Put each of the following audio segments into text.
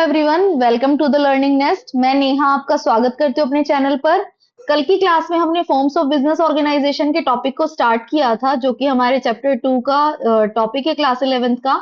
Everyone, welcome to the learning nest. मैं नेहा आपका स्वागत करती हूँ अपने चैनल पर। कल की क्लास में हमने फॉर्म्स ऑफ बिजनेस ऑर्गेनाइजेशन के टॉपिक को स्टार्ट किया था, जो कि हमारे चैप्टर 2 का टॉपिक है क्लास 11th का।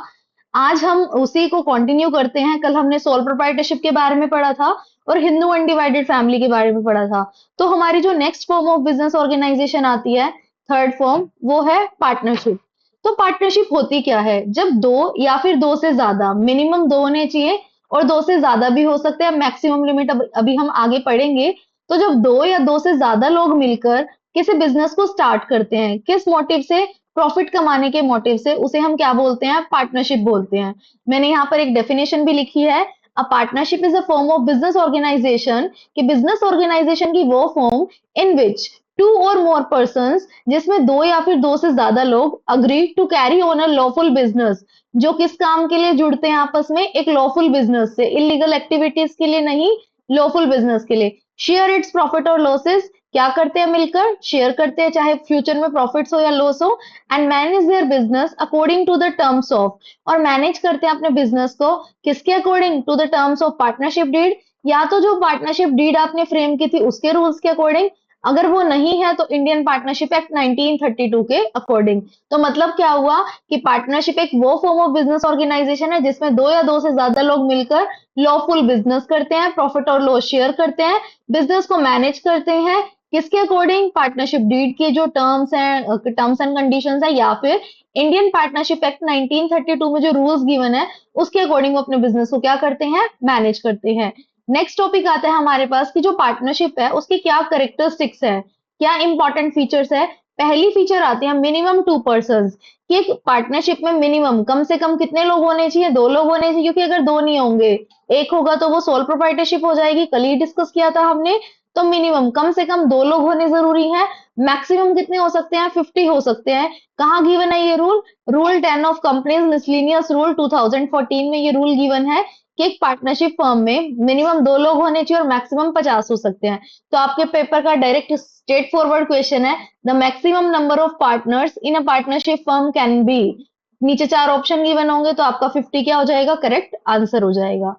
आज हम उसी को कंटिन्यू करते हैं। कल हमने सोल प्रोप्राइटरशिप के बारे में पढ़ा था और हिंदू अनडिवाइडेड फैमिली के बारे में पढ़ा था। तो हमारी जो next form of business organisation आती है, थर्ड फॉर्म, वो है पार्टनरशिप। तो पार्टनरशिप होती क्या है? जब दो या फिर दो से ज्यादा, मिनिमम दो होने चाहिए और दो से ज्यादा भी हो सकते हैं, मैक्सिमम लिमिट अभी हम आगे पढ़ेंगे। तो जब दो या दो से ज्यादा लोग मिलकर किसी बिजनेस को स्टार्ट करते हैं, किस मोटिव से? प्रॉफिट कमाने के मोटिव से, उसे हम क्या बोलते हैं? पार्टनरशिप बोलते हैं। मैंने यहाँ पर एक डेफिनेशन भी लिखी है। A partnership is a form of business organisation, कि बिजनेस ऑर्गेनाइजेशन की वो फॉर्म इन विच टू और मोर पर्सन्स, जिसमें दो या फिर दो से ज्यादा लोग agree to carry on a lawful business, जो किस काम के लिए जुड़ते हैं आपस में? एक लॉफुल बिजनेस से, इलीगल एक्टिविटीज के लिए नहीं, लॉफुल बिजनेस के लिए। शेयर इट्स प्रॉफिट और लॉसेस, क्या करते हैं? मिलकर शेयर करते हैं, चाहे फ्यूचर में प्रॉफिट्स हो या लॉस हो। And manage their business according to the terms of, और मैनेज करते हैं अपने बिजनेस को किसके according? To the terms of partnership deed, या तो जो पार्टनरशिप डीड आपने फ्रेम की थी उसके रूल्स के अकॉर्डिंग। अगर वो नहीं है तो इंडियन पार्टनरशिप एक्ट 1932 के अकॉर्डिंग। तो मतलब क्या हुआ कि पार्टनरशिप एक वो फॉर्म ऑफ बिजनेस ऑर्गेनाइजेशन है जिसमें दो या दो से ज्यादा लोग मिलकर लॉफुल बिजनेस करते हैं, प्रॉफिट और लॉस शेयर करते हैं, बिजनेस को मैनेज करते हैं किसके अकॉर्डिंग? पार्टनरशिप डीड के जो टर्म्स हैं, टर्म्स एंड कंडीशंस है, या फिर इंडियन पार्टनरशिप एक्ट 1932 में जो रूल्स गिवन है उसके अकॉर्डिंग वो अपने बिजनेस को क्या करते हैं? मैनेज करते हैं। नेक्स्ट टॉपिक आता है हमारे पास कि जो पार्टनरशिप है उसकी क्या करेक्टरिस्टिक्स है, क्या इंपॉर्टेंट फीचर्स है। पहली फीचर आती है मिनिमम टू पर्सन, कि एक पार्टनरशिप में मिनिमम कम से कम कितने लोग होने चाहिए? दो लोग होने चाहिए, क्योंकि अगर दो नहीं होंगे, एक होगा तो वो सोल प्रोप्राइटरशिप हो जाएगी। कल ही डिस्कस किया था हमने। तो मिनिमम कम से कम दो लोग होने जरूरी है। मैक्सिमम कितने हो सकते हैं? 50 हो सकते हैं। कहाँ गिवन है ये rule? Rule 10 of companies miscellaneous rule 2014 में ये रूल गिवन है कि एक पार्टनरशिप फर्म में मिनिमम दो लोग होने चाहिए और मैक्सिमम 50 हो सकते हैं। तो आपके पेपर का डायरेक्ट स्ट्रेट फॉरवर्ड क्वेश्चन है, the maximum number of partners in a partnership firm can be. नीचे चार ऑप्शन गिवन होंगे तो आपका 50 क्या हो जाएगा? करेक्ट आंसर हो जाएगा।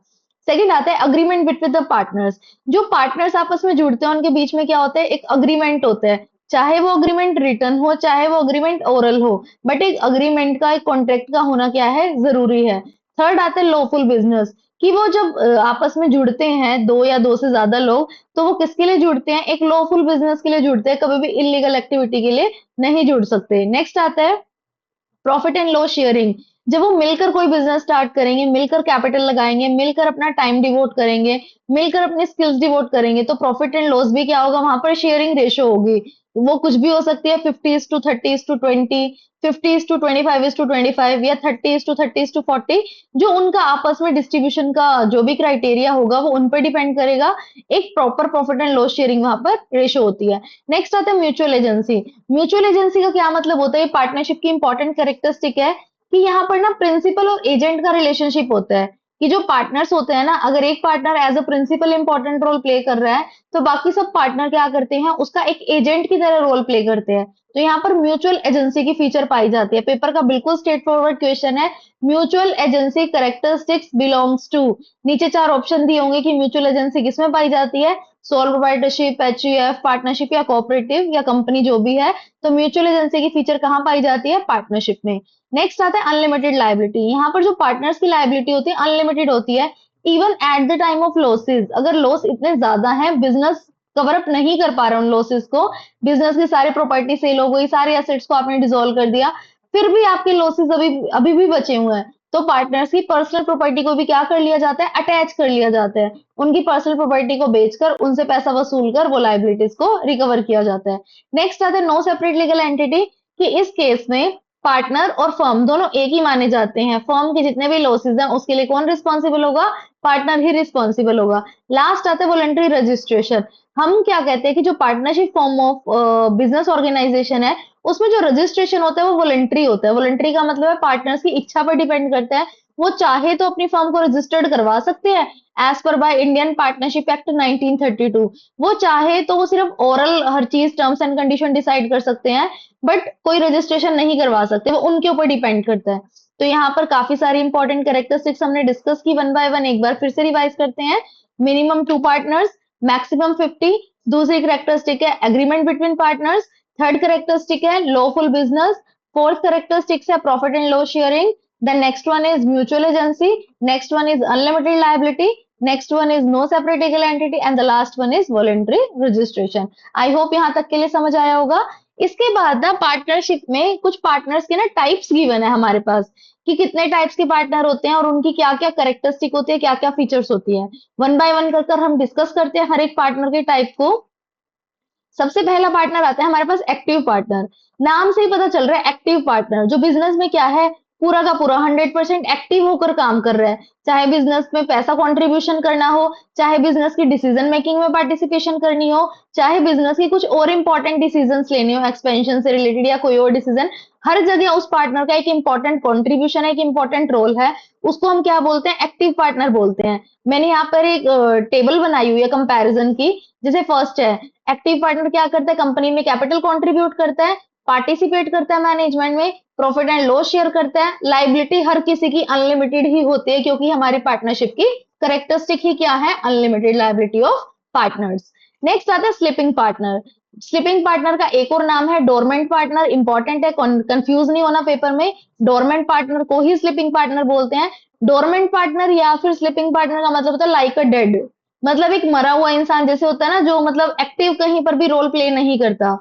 सेकंड आता है अग्रीमेंट बिटवीन द पार्टनर्स। जो पार्टनर्स आपस में जुड़ते हैं उनके बीच में क्या होता है? एक अग्रीमेंट होता है, चाहे वो अग्रीमेंट रिटन हो चाहे वो अग्रीमेंट ओरल हो, बट एक अग्रीमेंट का, एक कॉन्ट्रैक्ट का होना क्या है? जरूरी है। थर्ड आता है लॉफुल बिजनेस, कि वो जब आपस में जुड़ते हैं दो या दो से ज्यादा लोग, तो वो किसके लिए जुड़ते हैं? एक लॉफुल बिजनेस के लिए जुड़ते हैं, कभी भी इलीगल एक्टिविटी के लिए नहीं जुड़ सकते। नेक्स्ट आता है प्रॉफिट एंड लॉस शेयरिंग। जब वो मिलकर कोई बिजनेस स्टार्ट करेंगे, मिलकर कैपिटल लगाएंगे, मिलकर अपना टाइम डिवोट करेंगे, मिलकर अपने स्किल्स डिवोट करेंगे, तो प्रॉफिट एंड लॉस भी क्या होगा? वहां पर शेयरिंग रेशो होगी। वो कुछ भी हो सकती है, 50:30:20, 50:25:25, या 30:30:40। जो उनका आपस में डिस्ट्रीब्यूशन का जो भी क्राइटेरिया होगा वो उन पर डिपेंड करेगा। एक proper profit and loss sharing वहां पर रेशो होती है। नेक्स्ट आता है म्यूचुअल एजेंसी। म्यूचुअल एजेंसी का क्या मतलब होता है? पार्टनरशिप की इंपॉर्टेंट कैरेक्टरिस्टिक है कि यहाँ पर ना प्रिंसिपल और एजेंट का रिलेशनशिप होता है, कि जो पार्टनर्स होते हैं ना, अगर एक partner as a principal important role play कर रहा है तो बाकी सब पार्टनर क्या करते हैं? उसका एक एजेंट की तरह रोल प्ले करते हैं। तो यहाँ पर म्यूचुअल एजेंसी की फीचर पाई जाती है। पेपर का बिल्कुल स्ट्रेट फॉरवर्ड क्वेश्चन है, mutual agency characteristics belongs to. नीचे चार ऑप्शन दिए होंगे कि म्यूचुअल एजेंसी किसमें पाई जाती है? सोल प्रोप्राइटरशिप, एचयूएफ, पार्टनरशिप या कोऑपरेटिव या कंपनी जो भी है। तो म्यूचुअल एजेंसी की फीचर कहाँ पाई जाती है? पार्टनरशिप में। नेक्स्ट आता है अनलिमिटेड लायबिलिटी। यहाँ पर जो पार्टनर्स की लायबिलिटी होती है अनलिमिटेड होती है, even at the time of losses. अगर लॉस इतने ज्यादा है, बिजनेस कवर अप नहीं कर पा रहा उन लॉसेस को, बिजनेस की सारी प्रॉपर्टी सेल हो गई, सारे एसेट्स को आपने डिसॉल्व कर दिया, फिर भी आपके लॉसेस अभी अभी भी बचे हुए हैं, तो पार्टनर्स की पर्सनल प्रॉपर्टी को भी क्या कर लिया जाता है? अटैच कर लिया जाता है। उनकी पर्सनल प्रॉपर्टी को बेचकर उनसे पैसा वसूल कर वो लाइबिलिटीज को रिकवर किया जाता है। नेक्स्ट आता है नो सेपरेट लीगल एंटिटी, कि इस केस में पार्टनर और फर्म दोनों एक ही माने जाते हैं। फर्म के जितने भी लॉसेस हैं उसके लिए कौन रिस्पॉन्सिबल होगा? पार्टनर ही रिस्पॉन्सिबल होगा। लास्ट आता है वॉलंटरी रजिस्ट्रेशन। हम क्या कहते हैं कि जो partnership form of business organisation है उसमें जो रजिस्ट्रेशन होता है वो वॉलंटरी होता है। वॉलंटरी का मतलब है पार्टनर्स की इच्छा पर डिपेंड करता है, वो चाहे तो अपनी फर्म को रजिस्टर्ड करवा सकते हैं as per by Indian partnership act 1932। वो चाहे तो वो सिर्फ ओरल हर चीज टर्म्स एंड कंडीशन डिसाइड कर सकते हैं, बट कोई रजिस्ट्रेशन नहीं करवा सकते, वो उनके ऊपर डिपेंड करता है। तो यहाँ पर काफी सारी इंपॉर्टेंट कैरेक्टरिस्टिक्स हमने डिस्कस की वन बाय वन, एक बार फिर से रिवाइज करते हैं। Minimum 2 partners, maximum 50। दूसरी कैरेक्टरिस्टिक है agreement between partners. Third characteristic है लॉफुल बिजनेस। फोर्थ कैरेक्टरिस्टिक्स है profit and loss sharing. Then next one is mutual agency. Next one is unlimited liability. Next one is no separate legal entity and the last one is voluntary registration. I hope यहाँ तक के लिए समझ आया होगा। इसके बाद ना पार्टनरशिप में कुछ पार्टनर्स के ना टाइप्स गिवन है हमारे पास, कि कितने टाइप्स के पार्टनर होते हैं और उनकी क्या क्या कैरेक्टरिस्टिक होती है, क्या क्या फीचर्स होती है। वन बाय वन कर हम डिस्कस करते हैं हर एक पार्टनर के टाइप को। सबसे पहला पार्टनर आता है हमारे पास एक्टिव पार्टनर। नाम से ही पता चल रहा है एक्टिव पार्टनर, जो बिजनेस में क्या है, पूरा का पूरा 100% एक्टिव होकर काम कर रहा है। चाहे बिजनेस में पैसा कंट्रीब्यूशन करना हो, चाहे बिजनेस की डिसीजन मेकिंग में पार्टिसिपेशन करनी हो, चाहे बिजनेस की कुछ और इंपॉर्टेंट डिसीजंस लेने हो एक्सपेंशन से रिलेटेड या कोई और डिसीजन, हर जगह उस पार्टनर का एक इंपॉर्टेंट कंट्रीब्यूशन है, एक इंपॉर्टेंट रोल है। उसको हम क्या बोलते हैं, एक्टिव पार्टनर बोलते हैं। मैंने यहाँ पर एक टेबल बनाई हुई है कंपैरिजन की। जैसे फर्स्ट है, एक्टिव पार्टनर क्या करता है, कंपनी में कैपिटल कंट्रीब्यूट करता है, पार्टिसिपेट करता है मैनेजमेंट में, प्रॉफिट एंड लॉस शेयर करता है। लाइबिलिटी हर किसी की अनलिमिटेड ही होती है, क्योंकि हमारी पार्टनरशिप की करेक्टरिस्टिक ही क्या है, unlimited liability of partners. Next आता है स्लीपिंग पार्टनर। स्लीपिंग पार्टनर का एक और नाम है डोरमेंट पार्टनर। इंपॉर्टेंट है, कंफ्यूज नहीं होना पेपर में। डोरमेंट पार्टनर को ही स्लीपिंग पार्टनर बोलते हैं। डोरमेंट पार्टनर या फिर स्लीपिंग पार्टनर का मतलब होता है लाइक अ डेड, मतलब एक मरा हुआ इंसान जैसे होता है ना, जो मतलब एक्टिव कहीं पर भी रोल प्ले नहीं करता।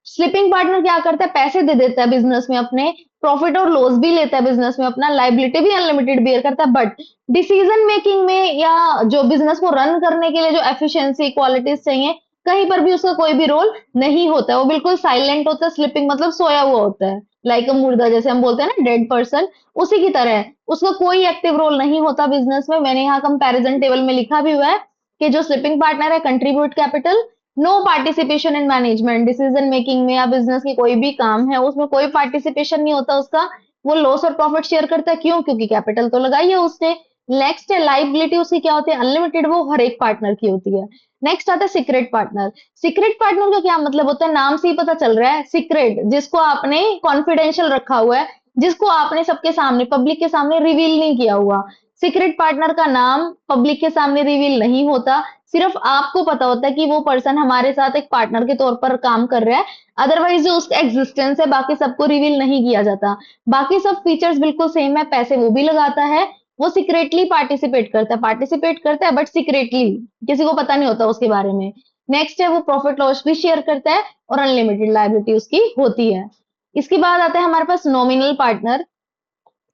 स्लीपिंग पार्टनर क्या करता है, पैसे दे देता है बिजनेस में अपने, प्रॉफिट और लॉस भी लेता है बिजनेस में अपना, लाइबिलिटी भी अनलिमिटेड बियर करता है, बट डिसीजन मेकिंग में या जो बिजनेस को रन करने के लिए जो एफिशिएंसी क्वालिटीज चाहिए, कहीं पर भी उसका कोई भी रोल नहीं होता है। वो बिल्कुल साइलेंट होता है। स्लीपिंग मतलब सोया हुआ होता है, लाइक अ मुर्दा, जैसे हम बोलते हैं ना डेड पर्सन, उसी की तरह है। उसका कोई एक्टिव रोल नहीं होता बिजनेस में। मैंने यहाँ कंपैरिजन टेबल में लिखा भी हुआ है कि जो स्लीपिंग पार्टनर है, contribute capital, no participation in management, decision making में या बिजनेस की कोई भी काम है उसमें कोई पार्टिसिपेशन नहीं होता उसका। वो लॉस और प्रॉफिट शेयर करता है, क्यों, क्योंकि कैपिटल तो लगाई है उसने। नेक्स्ट है लाइबिलिटी, उसकी क्या होती है, अनलिमिटेड, वो हर एक पार्टनर की होती है। नेक्स्ट आता है सीक्रेट पार्टनर। सीक्रेट पार्टनर का क्या मतलब होता है, नाम से ही पता चल रहा है, सीक्रेट, जिसको आपने कॉन्फिडेंशियल रखा हुआ है, जिसको आपने सबके सामने, पब्लिक के सामने रिवील नहीं किया हुआ। सीक्रेट पार्टनर का नाम पब्लिक के सामने रिवील नहीं होता, सिर्फ आपको पता होता है कि वो पर्सन हमारे साथ एक पार्टनर के तौर पर काम कर रहा है। अदरवाइज जो उसका एग्जिस्टेंस है बाकी सबको रिवील नहीं किया जाता। बाकी सब फीचर्स बिल्कुल सेम है, पैसे वो भी लगाता है, वो सीक्रेटली पार्टिसिपेट करता है बट सीक्रेटली, किसी को पता नहीं होता उसके बारे में। नेक्स्ट है वो प्रॉफिट लॉस भी शेयर करता है और अनलिमिटेड लायबिलिटी उसकी होती है। इसके बाद आता है हमारे पास नॉमिनल पार्टनर।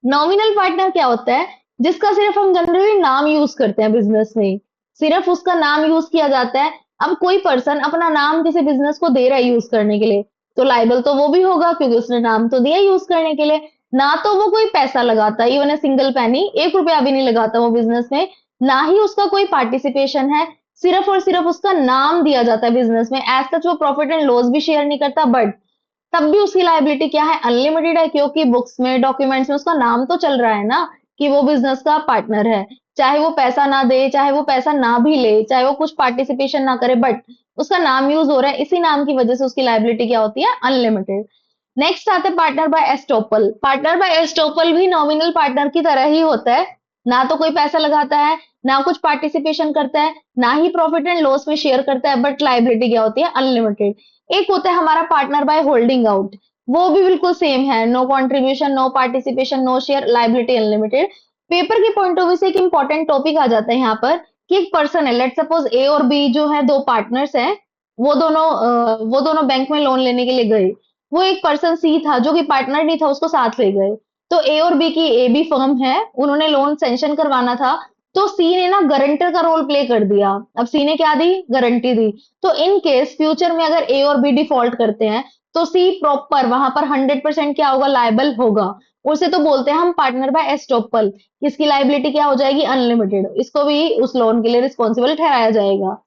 नॉमिनल पार्टनर क्या होता है, जिसका सिर्फ हम जनरली नाम यूज करते हैं बिजनेस में, सिर्फ उसका नाम यूज किया जाता है। अब कोई पर्सन अपना नाम किसी बिजनेस को दे रहा है यूज करने के लिए, तो लाइबल तो वो भी होगा, क्योंकि उसने नाम तो दिया यूज करने के लिए। ना तो वो कोई पैसा लगाता, इवन ए सिंगल पैनी, 1 रुपया भी नहीं लगाता वो बिजनेस में, ना ही उसका कोई पार्टिसिपेशन है, सिर्फ और सिर्फ उसका नाम दिया जाता है बिजनेस में। एज सच वो प्रॉफिट एंड लॉस भी शेयर नहीं करता, बट तब भी उसकी लायबिलिटी क्या है, अनलिमिटेड है, क्योंकि बुक्स में, डॉक्यूमेंट्स में उसका नाम तो चल रहा है ना कि वो बिजनेस का पार्टनर है। चाहे वो पैसा ना दे, चाहे वो पैसा ना भी ले, चाहे वो कुछ पार्टिसिपेशन ना करे, बट उसका नाम यूज हो रहा है, इसी नाम की वजह से उसकी लायबिलिटी क्या होती है, अनलिमिटेड। नेक्स्ट आते हैं partner by estoppel. Partner by estoppel भी नॉमिनल पार्टनर की तरह ही होता है, ना तो कोई पैसा लगाता है, ना कुछ पार्टिसिपेशन करता है, ना ही प्रॉफिट एंड लॉस में शेयर करता है, बट लायबिलिटी क्या होती है, अनलिमिटेड। एक होता है हमारा पार्टनर बाय होल्डिंग आउट, वो भी बिल्कुल सेम है, no contribution, no participation, no share, liability unlimited. Paper के पॉइंट ऑफ व्यू से एक इंपॉर्टेंट टॉपिक आ जाता है यहाँ पर, कि एक पर्सन है, लेट सपोज ए और बी जो है, दो पार्टनर्स हैं, वो दोनों बैंक में लोन लेने के लिए गए। वो एक पर्सन सी था जो कि पार्टनर नहीं था, उसको साथ ले गए। तो ए और बी की, ए बी फर्म है, उन्होंने लोन सेंशन करवाना था, तो सी ने ना गारंटर का रोल प्ले कर दिया। अब सी ने क्या दी, गारंटी दी। तो इन केस फ्यूचर में अगर ए और बी डिफॉल्ट करते हैं, तो सी प्रॉपर वहां पर 100% क्या होगा, लायबल होगा। उसे तो बोलते हैं हम पार्टनर बाय एस्टोपल। इसकी लायबिलिटी क्या हो जाएगी, अनलिमिटेड, इसको भी उस लोन के लिए रिस्पॉन्सिबल ठहराया जाएगा।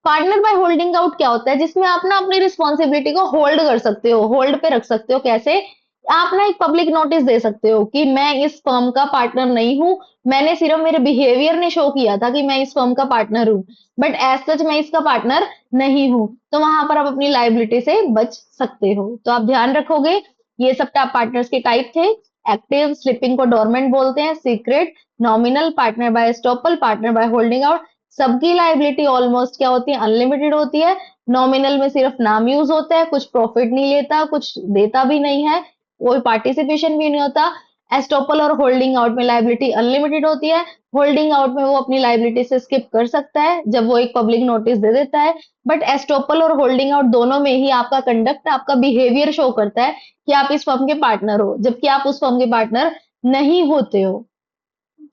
पार्टनर बाय होल्डिंग आउट क्या होता है, जिसमें आप ना अपनी रिस्पॉन्सिबिलिटी को होल्ड कर सकते हो, होल्ड पे रख सकते हो। कैसे, आप ना एक पब्लिक नोटिस दे सकते हो कि मैं इस फर्म का पार्टनर नहीं हूं, मैंने सिर्फ, मेरे बिहेवियर ने शो किया था कि मैं इस फर्म का पार्टनर हूं, बट एज सच मैं इसका पार्टनर नहीं हूं। तो वहां पर आप अपनी लायबिलिटी से बच सकते हो। तो आप ध्यान रखोगे, ये सब पार्टनर्स के टाइप थे। एक्टिव, स्लिपिंग को डोरमेंट बोलते हैं, secret, nominal, partner by estoppel, partner by holding out. सबकी लाइबिलिटी ऑलमोस्ट क्या होती है, अनलिमिटेड होती है। नॉमिनल में सिर्फ नाम यूज होता है, कुछ प्रॉफिट नहीं लेता, कुछ देता भी नहीं है, कोई पार्टिसिपेशन भी नहीं होता। एस्टॉपल और होल्डिंग आउट में लाइबिलिटी अनलिमिटेड होती है। होल्डिंग आउट में वो अपनी लाइबिलिटी से स्किप कर सकता है जब वो एक पब्लिक नोटिस दे देता है। बट एस्टॉपल और होल्डिंग आउट दोनों में ही आपका कंडक्ट, आपका बिहेवियर शो करता है कि आप इस फर्म के पार्टनर हो, जबकि आप उस फर्म के पार्टनर नहीं होते हो।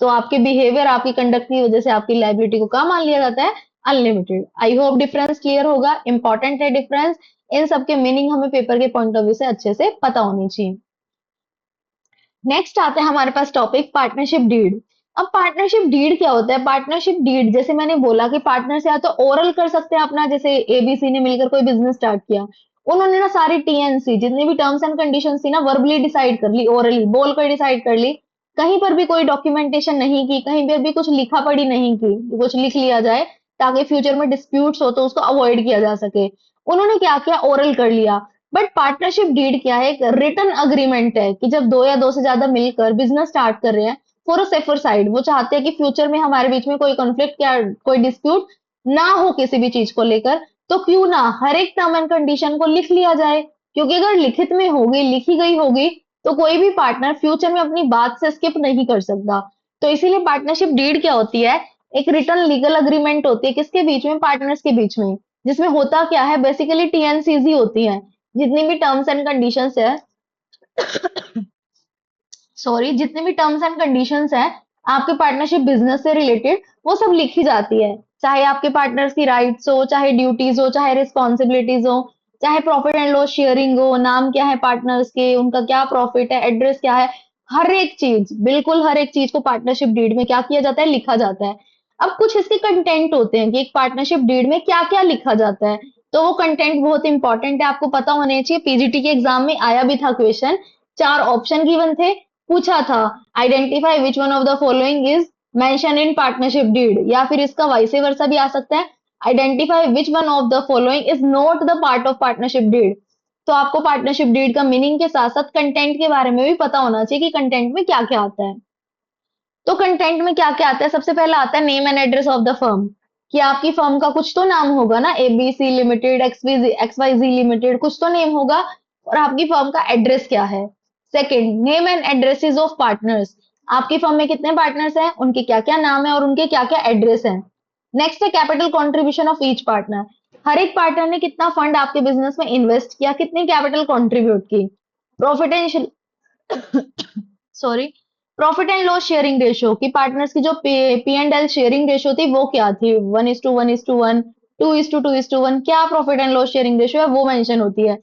तो आपके बिहेवियर, आपकी कंडक्ट की वजह से आपकी लाइबिलिटी को क्या मान लिया जाता है, unlimited. I hope difference clear होगा, इंपॉर्टेंट है डिफरेंस। इन सब के मीनिंग हमें पेपर के पॉइंट ऑफ व्यू से अच्छे से पता होनी चाहिए। नेक्स्ट आता है हमारे पास टॉपिक पार्टनरशिप डीड। अब पार्टनरशिप डीड क्या होता है? पार्टनरशिप डीड जैसे मैंने बोला कि पार्टनर से या तो ओरल कर सकते हैं अपना, जैसे एबीसी ने मिलकर कोई बिजनेस स्टार्ट किया, उन्होंने ना सारी टीएनसी जितनी भी टर्म्स एंड कंडीशंस थी ना वर्बली डिसाइड कर ली, ओरली बोल कर डिसाइड कर ली। कहीं पर भी कोई डॉक्यूमेंटेशन नहीं की, कहीं पर भी कुछ लिखा पढ़ी नहीं की, कुछ लिख लिया जाए ताकि फ्यूचर में डिस्प्यूट्स हो तो उसको अवॉइड किया जा सके। उन्होंने क्या किया, ओरल कर लिया। बट पार्टनरशिप डीड क्या है, एक रिटन अग्रीमेंट है कि जब दो या दो से ज्यादा मिलकर बिजनेस स्टार्ट कर रहे हैं फॉर अ सेफर साइड, वो चाहते हैं कि फ्यूचर में हमारे बीच में कोई कॉन्फ्लिक्ट या कोई डिस्प्यूट ना हो किसी भी चीज को लेकर, तो क्यों ना हर एक टर्म एंड कंडीशन को लिख लिया जाए। क्योंकि अगर लिखित में होगी, लिखी गई होगी, तो कोई भी पार्टनर फ्यूचर में अपनी बात से स्किप नहीं कर सकता। तो इसीलिए पार्टनरशिप डीड क्या होती है, एक रिटन लीगल अग्रीमेंट होती है किसके बीच में, पार्टनर्स के बीच में। जिसमें होता क्या है, बेसिकली टीएनसीज ही होती हैं। जितनी भी टर्म्स एंड कंडीशंस है, सॉरी, जितने भी टर्म्स एंड कंडीशंस हैं आपके पार्टनरशिप बिजनेस से रिलेटेड, वो सब लिखी जाती है। चाहे आपके पार्टनर्स की राइट्स हो, चाहे ड्यूटीज हो, चाहे रिस्पॉन्सिबिलिटीज हो, चाहे प्रॉफिट एंड लॉस शेयरिंग हो, नाम क्या है पार्टनर्स के, उनका क्या प्रॉफिट है, एड्रेस क्या है, हर एक चीज, बिल्कुल हर एक चीज को पार्टनरशिप डीड में क्या किया जाता है, लिखा जाता है। अब कुछ इसके कंटेंट होते हैं कि एक पार्टनरशिप डीड में क्या क्या लिखा जाता है। तो वो कंटेंट बहुत इंपॉर्टेंट है, आपको पता होने चाहिए। पीजीटी के एग्जाम में आया भी था क्वेश्चन, चार ऑप्शन गिवन थे, पूछा था identify which one of the following is mention in partnership deed, या फिर इसका वाइस वर्सा भी आ सकता है, identify which one of the following is not the part of partnership deed. तो आपको पार्टनरशिप डीड का मीनिंग के साथ साथ कंटेंट के बारे में भी पता होना चाहिए कि कंटेंट में क्या क्या आता है। तो कंटेंट में क्या क्या आता है, सबसे पहला आता है name and address of the firm, कि आपकी फर्म का कुछ तो नाम होगा ना, एबीसी लिमिटेड, एक्सवाईजी लिमिटेड, कुछ तो नेम होगा। और आपकी फर्म का एड्रेस क्या है। Second, name and addresses of partners, आपकी फर्म में कितने पार्टनर्स हैं, उनके क्या क्या नाम है और उनके क्या क्या एड्रेस हैं। नेक्स्ट है capital contribution of each partner, हर एक पार्टनर ने कितना फंड आपके बिजनेस में इन्वेस्ट किया, कितनी कैपिटल कंट्रीब्यूट की। Profit and sorry, profit and loss sharing ratio, की पार्टनर्स की जो P and L sharing ratio थी वो क्या थी, 1:1:1, 2:2:1, क्या profit and loss sharing ratio है वो मेंशन होती है।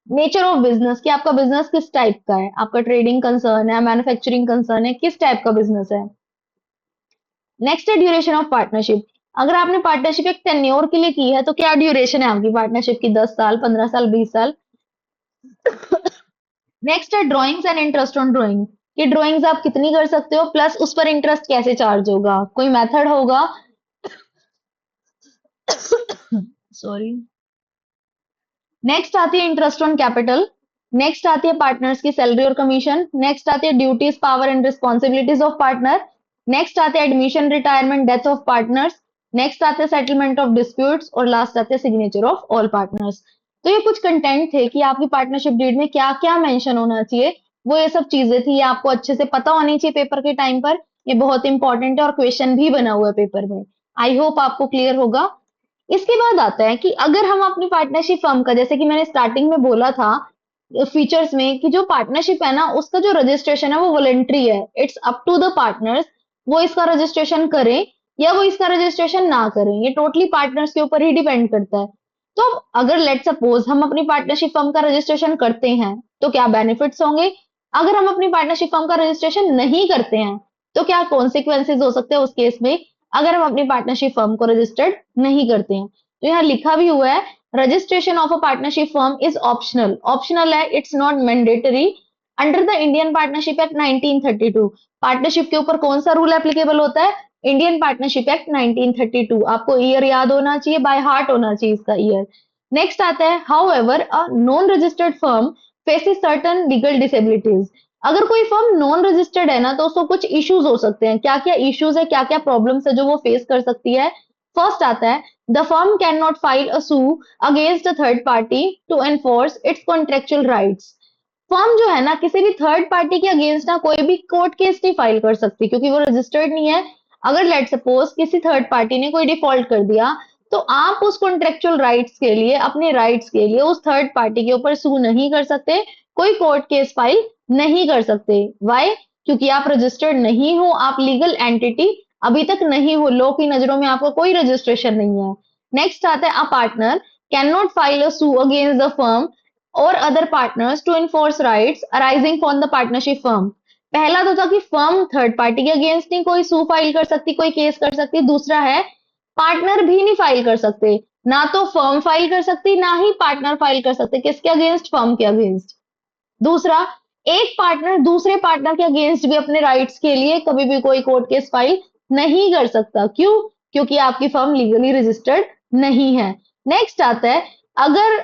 नेचर ऑफ बिजनेस, कि आपका बिजनेस किस टाइप का है, आपका ट्रेडिंग कंसर्न है, मैन्युफैक्चरिंग कंसर्न है, किस टाइप का बिजनेस है। नेक्स्ट है ड्यूरेशन ऑफ पार्टनरशिप, अगर आपने पार्टनरशिप एक टेन्योर के लिए की है तो क्या ड्यूरेशन है आपकी पार्टनरशिप की, 10 साल, 15 साल, 20 साल। नेक्स्ट है drawings and interest on drawing, कि ड्राइंग्स आप कितनी कर सकते हो, प्लस उस पर इंटरेस्ट कैसे चार्ज होगा, कोई मेथड होगा। सॉरी। नेक्स्ट आती है इंटरेस्ट ऑन कैपिटल। नेक्स्ट आती है पार्टनर्स की सैलरी और कमीशन। नेक्स्ट आती है duties, power and responsibilities of partner. Next आते हैं admission, retirement, death of partners. Next आते हैं सेटलमेंट ऑफ डिस्प्यूट्स और लास्ट आते हैं सिग्नेचर ऑफ ऑल पार्टनर्स। तो ये कुछ कंटेंट थे कि आपकी पार्टनरशिप डीड में क्या क्या मेंशन होना चाहिए, वो ये सब चीजें थी, ये आपको अच्छे से पता होनी चाहिए पेपर के टाइम पर। ये बहुत इंपॉर्टेंट है और क्वेश्चन भी बना हुआ है पेपर में। आई होप आपको क्लियर होगा। इसके बाद आता है कि अगर हम अपनी पार्टनरशिप फर्म का, जैसे कि मैंने स्टार्टिंग में बोला था फीचर्स में, कि जो पार्टनरशिप है ना उसका जो रजिस्ट्रेशन है वो वॉलेंट्री है, it's up to the partners, वो इसका रजिस्ट्रेशन करें या वो इसका रजिस्ट्रेशन ना करें, ये टोटली पार्टनर्स के ऊपर ही डिपेंड करता है। तो अगर लेट सपोज हम अपनी पार्टनरशिप फर्म का रजिस्ट्रेशन करते हैं तो क्या बेनिफिट्स होंगे, अगर हम अपनी पार्टनरशिप फर्म का रजिस्ट्रेशन नहीं करते हैं तो क्या कॉन्सिक्वेंसेज हो सकते हैं उस केस में, अगर हम अपनी पार्टनरशिप फर्म को रजिस्टर्ड नहीं करते हैं। तो यहाँ लिखा भी हुआ है, registration of a partnership firm is optional, optional है, it's not mandatory under the Indian partnership act 1932। Partnership के ऊपर कौन सा रूल एप्लीकेबल होता है, इंडियन पार्टनरशिप एक्ट 1932। आपको ईयर याद होना चाहिए, बाय हार्ट होना चाहिए इसका ईयर। नेक्स्ट आता है, how ever a non registered firm faces certain legal disabilities, अगर कोई फर्म नॉन रजिस्टर्ड है ना, तो उसको कुछ इश्यूज हो सकते हैं। क्या क्या इश्यूज है, क्या क्या प्रॉब्लम्स है जो वो फेस कर सकती है? फर्स्ट आता है, the firm can not file a suit against a third party to enforce its contractual rights. Firm जो है ना, किसी भी थर्ड पार्टी के अगेंस्ट ना कोई भी कोर्ट केस नहीं फाइल कर सकती, क्योंकि वो रजिस्टर्ड नहीं है। अगर लेट सपोज किसी थर्ड पार्टी ने कोई डिफॉल्ट कर दिया, तो आप उस कॉन्ट्रेक्चुअल राइट्स के लिए, अपने राइट्स के लिए उस थर्ड पार्टी के ऊपर सू नहीं कर सकते, कोई कोर्ट केस फाइल नहीं कर सकते। वाई? क्योंकि आप रजिस्टर्ड नहीं हो, आप लीगल एंटिटी अभी तक नहीं हो, लॉ की नजरों में आपका कोई रजिस्ट्रेशन नहीं है। नेक्स्ट आता है, a partner can not file a suit against the firm और other partners to enforce rights arising from the partnership firm. पहला तो था कि फर्म थर्ड पार्टी के अगेंस्ट नहीं कोई सू फाइल कर सकती, कोई केस कर सकती। दूसरा है, पार्टनर भी नहीं फाइल कर सकते, ना तो फर्म फाइल कर सकती, ना ही पार्टनर फाइल कर सकते। किसके अगेंस्ट? फर्म के अगेंस्ट। दूसरा, एक पार्टनर दूसरे पार्टनर के अगेंस्ट भी अपने राइट्स के लिए कभी भी कोई कोर्ट केस फाइल नहीं कर सकता। क्यों? क्योंकि आपकी फर्म लीगली रजिस्टर्ड नहीं है। नेक्स्ट आता है, अगर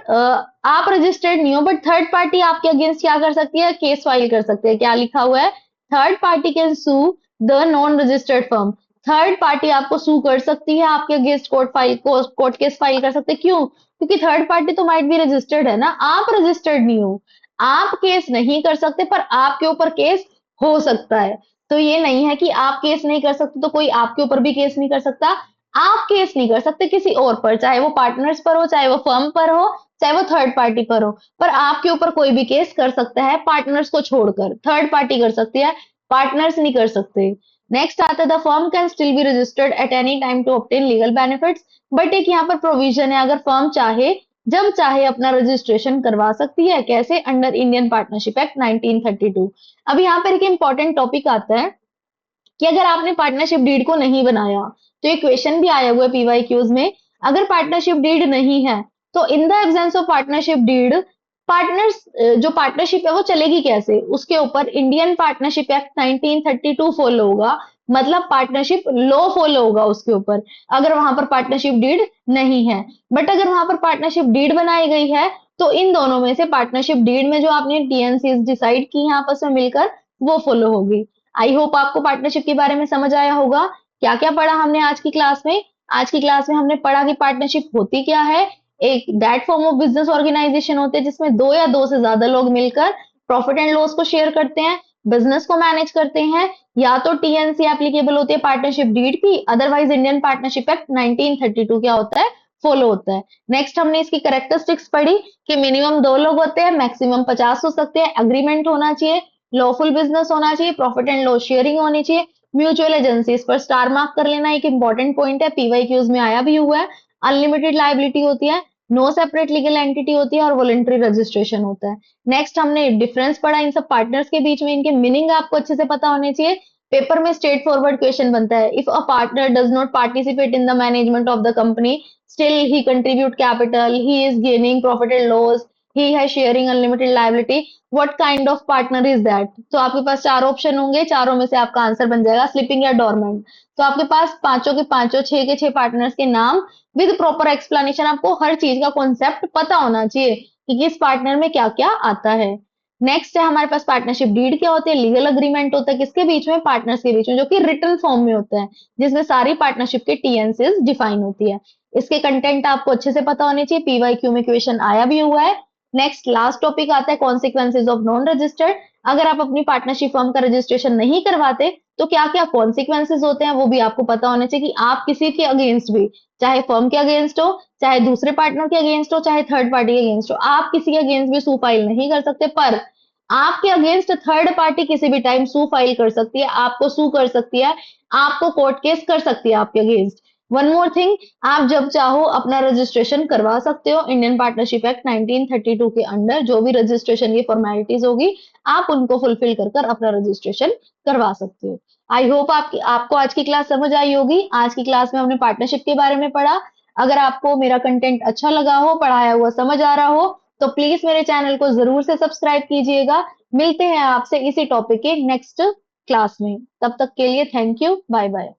आप रजिस्टर्ड नहीं हो बट थर्ड पार्टी आपके अगेंस्ट क्या कर सकती है? केस फाइल कर सकते हैं। क्या लिखा हुआ है? Third party can sue the non registered firm. Third party आपको सू कर सकती है, आपके अगेंस्ट कोर्ट केस फाइल कर सकते हैं। क्यों? क्योंकि थर्ड पार्टी तो माइट भी रजिस्टर्ड है ना, आप रजिस्टर्ड नहीं हो। आप केस नहीं कर सकते, पर आपके ऊपर केस हो सकता है। तो ये नहीं है कि आप केस नहीं कर सकते तो कोई आपके ऊपर भी केस नहीं कर सकता। आप केस नहीं कर सकते किसी और पर, चाहे वो पार्टनर्स पर हो, चाहे वो फर्म पर हो, चाहे वो थर्ड पार्टी पर हो, पर आपके ऊपर कोई भी केस कर सकता है, पार्टनर्स को छोड़कर। थर्ड पार्टी कर सकती है, पार्टनर्स नहीं कर सकते। नेक्स्ट आता है, the firm can still be registered at any time to obtain legal benefits. But एक यहाँ पर प्रोविजन है, अगर फर्म चाहे, जब चाहे अपना रजिस्ट्रेशन करवा सकती है। कैसे? Under Indian partnership act 1932। अब यहाँ पर एक इंपॉर्टेंट टॉपिक आता है कि अगर आपने पार्टनरशिप डीड को नहीं बनाया, तो ये क्वेश्चन भी आया हुआ है पीवाई क्यूज में, अगर पार्टनरशिप डीड नहीं है, तो in the absence of partnership deed, partners जो पार्टनरशिप है वो चलेगी कैसे? उसके ऊपर इंडियन पार्टनरशिप एक्ट 1932 फॉलो होगा, मतलब पार्टनरशिप लॉ फॉलो होगा उसके ऊपर, अगर वहां पर पार्टनरशिप डीड नहीं है। बट अगर वहां पर पार्टनरशिप डीड बनाई गई है, तो इन दोनों में से पार्टनरशिप डीड में जो आपने टीएनसीज डिसाइड की हैं आपस में मिलकर, वो फॉलो होगी। आई होप आपको पार्टनरशिप के बारे में समझ आया होगा। क्या क्या पढ़ा हमने आज की क्लास में? आज की क्लास में हमने पढ़ा कि पार्टनरशिप होती क्या है। एक that form of business organisation होते हैं जिसमें दो या दो से ज्यादा लोग मिलकर प्रॉफिट एंड लॉस को शेयर करते हैं, बिजनेस को मैनेज करते हैं। या तो टीएनसी एप्लीकेबल होती है पार्टनरशिप डीड की, अदरवाइज इंडियन पार्टनरशिप एक्ट 1932 क्या होता है? फॉलो होता है। नेक्स्ट हमने इसकी कैरेक्टरिस्टिक्स पढ़ी कि मिनिमम दो लोग होते हैं, मैक्सिमम 50 हो सकते हैं, एग्रीमेंट होना चाहिए, लॉफुल बिजनेस होना चाहिए, प्रॉफिट एंड लॉस शेयरिंग होनी चाहिए, म्यूचुअल एजेंसी। इस पर स्टार मार्क कर लेना, एक इंपॉर्टेंट पॉइंट है, पीवाई क्यूज में आया भी हुआ है। अनलिमिटेड लाइबिलिटी होती है, नो सेपरेट लीगल एंटिटी होती है, और वॉलंटरी रजिस्ट्रेशन होता है। नेक्स्ट हमने डिफरेंस पढ़ा इन सब पार्टनर्स के बीच में, इनके मीनिंग आपको अच्छे से पता होने चाहिए। पेपर में स्ट्रेट फॉरवर्ड क्वेश्चन बनता है, if a partner does not participate in the management of the company, still he contribute capital, he is gaining profit and loss, he है sharing unlimited liability, what kind of partner is that? तो आपके पास चार option होंगे, चारों में से आपका answer बन जाएगा स्लीपिंग या डोरमेंट। तो आपके पास पांचों के पांचों, छह के छह पार्टनर्स के नाम विद प्रॉपर एक्सप्लेनेशन, आपको हर चीज का कॉन्सेप्ट पता होना चाहिए कि किस पार्टनर में क्या क्या आता है। नेक्स्ट है हमारे पास पार्टनरशिप डीड क्या होती है? लीगल अग्रीमेंट होता है, किसके बीच में? पार्टनर्स के बीच में, जो कि रिटन फॉर्म में होता है, जिसमें सारी पार्टनरशिप के टीएनसीज डिफाइन होती है। इसके कंटेंट आपको अच्छे से पता होने चाहिए, पीवाई क्यू में क्वेश्चन आया भी हुआ है। नेक्स्ट लास्ट टॉपिक आता है कॉन्सिक्वेंसेज ऑफ नॉन रजिस्टर्ड। अगर आप अपनी पार्टनरशिप फर्म का रजिस्ट्रेशन नहीं करवाते, तो क्या क्या कॉन्सिक्वेंसेज होते हैं वो भी आपको पता होना चाहिए, कि आप किसी के अगेंस्ट भी, चाहे फर्म के अगेंस्ट हो, चाहे दूसरे पार्टनर के अगेंस्ट हो, चाहे थर्ड पार्टी के अगेंस्ट हो, आप किसी के अगेंस्ट भी सू फाइल नहीं कर सकते। पर आपके अगेंस्ट थर्ड पार्टी किसी भी टाइम सू फाइल कर सकती है, आपको सू कर सकती है, आपको कोर्ट केस कर सकती है आपके अगेंस्ट। वन मोर थिंग, आप जब चाहो अपना रजिस्ट्रेशन करवा सकते हो इंडियन पार्टनरशिप एक्ट 1932 के अंडर, जो भी रजिस्ट्रेशन की फॉर्मेलिटीज होगी, आप उनको फुलफिल कर कर अपना रजिस्ट्रेशन करवा सकते हो। आई होप आपको आज की क्लास समझ आई होगी। आज की क्लास में हमने पार्टनरशिप के बारे में पढ़ा। अगर आपको मेरा कंटेंट अच्छा लगा हो, पढ़ाया हुआ समझ आ रहा हो, तो प्लीज मेरे चैनल को जरूर से सब्सक्राइब कीजिएगा। मिलते हैं आपसे इसी टॉपिक के नेक्स्ट क्लास में। तब तक के लिए थैंक यू, बाय बाय।